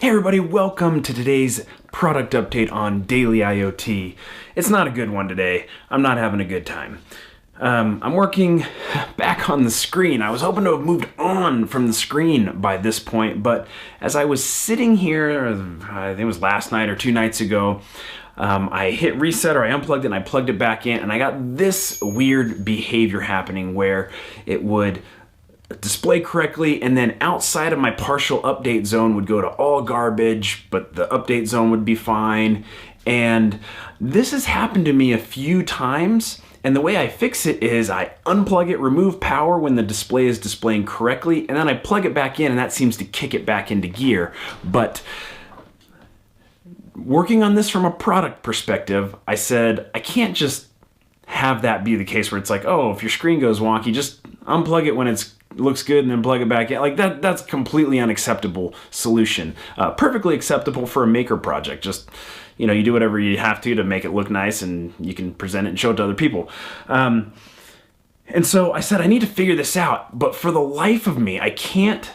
Hey everybody, welcome to today's product update on Daily IoT. It's not a good one today. I'm not having a good time. I'm working back on the screen. I was hoping to have moved on from the screen by this point, but as I was sitting here, I think it was last night or 2 nights ago, I hit reset, or I unplugged it and I plugged it back in, and I got this weird behavior happening where it would display correctly, and then outside of my partial update zone would go to all garbage, but the update zone would be fine. And this has happened to me a few times, and the way I fix it is I unplug it, remove power when the display is displaying correctly, and then I plug it back in, and that seems to kick it back into gear. But working on this from a product perspective, I said I can't just have that be the case where it's like, oh, if your screen goes wonky, just unplug it when it looks good and then plug it back in. Like that's completely unacceptable solution. Perfectly acceptable for a maker project. Just, you know, you do whatever you have to make it look nice, and you can present it and show it to other people. And so I said I need to figure this out, but for the life of me, I can't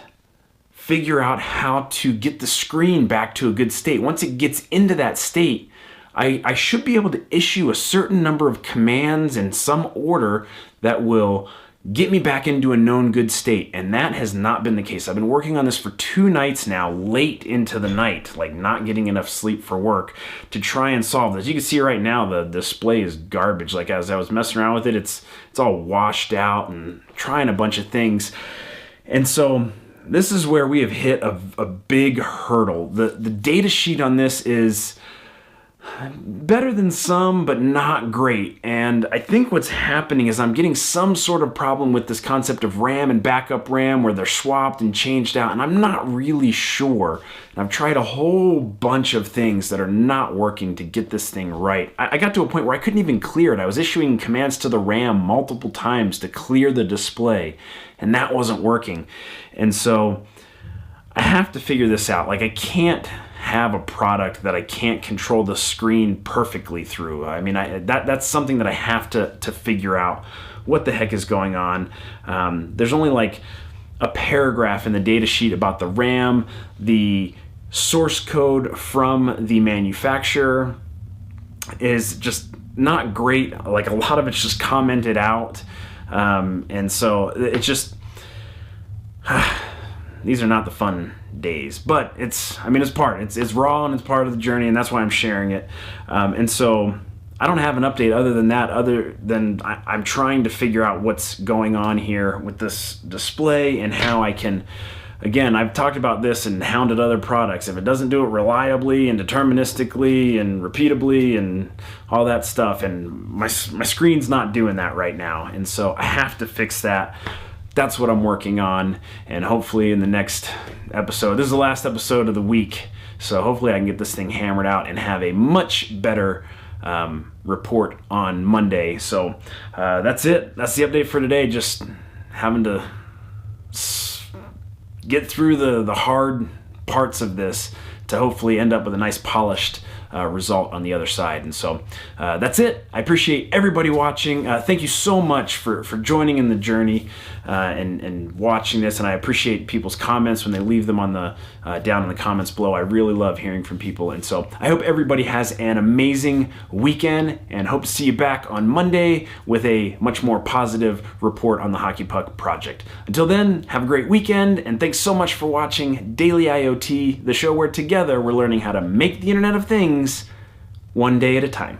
figure out how to get the screen back to a good state. Once it gets into that state, I should be able to issue a certain number of commands in some order that will get me back into a known good state, and that has not been the case. I've been working on this for 2 nights now, late into the night, like not getting enough sleep for work, to try and solve this. You can see right now the display is garbage. Like as I was messing around with it, it's all washed out and trying a bunch of things. And so this is where we have hit a big hurdle. The data sheet on this is better than some, but not great. And I think what's happening is I'm getting some sort of problem with this concept of RAM and backup RAM where they're swapped and changed out, and I'm not really sure. And I've tried a whole bunch of things that are not working to get this thing right. I got to a point where I couldn't even clear it. I was issuing commands to the RAM multiple times to clear the display, and that wasn't working. And so I have to figure this out. Like, I can't have a product that I can't control the screen perfectly through. I mean, that's something that I have to figure out what the heck is going on. There's only like a paragraph in the data sheet about the RAM, the source code from the manufacturer is just not great. Like, a lot of it's just commented out. And so it's just, these are not the fun days, but it's raw and it's part of the journey, and that's why I'm sharing it. And so I don't have an update other than that, other than I'm trying to figure out what's going on here with this display and how I can, again, I've talked about this and hounded other products. If it doesn't do it reliably and deterministically and repeatably and all that stuff, and my screen's not doing that right now, and so I have to fix that. That's what I'm working on, and hopefully in the next episode, this is the last episode of the week, so hopefully I can get this thing hammered out and have a much better report on Monday. So that's it. That's the update for today. Just having to get through the hard parts of this to hopefully end up with a nice polished result on the other side. And so that's it. I appreciate everybody watching. Thank you so much for joining in the journey and watching this, and I appreciate people's comments when they leave them on the down in the comments below. I really love hearing from people, and so I hope everybody has an amazing weekend, and hope to see you back on Monday with a much more positive report on the Hockey Puck project. Until then, have a great weekend, and thanks so much for watching Daily IoT, the show where together we're learning how to make the Internet of Things one day at a time.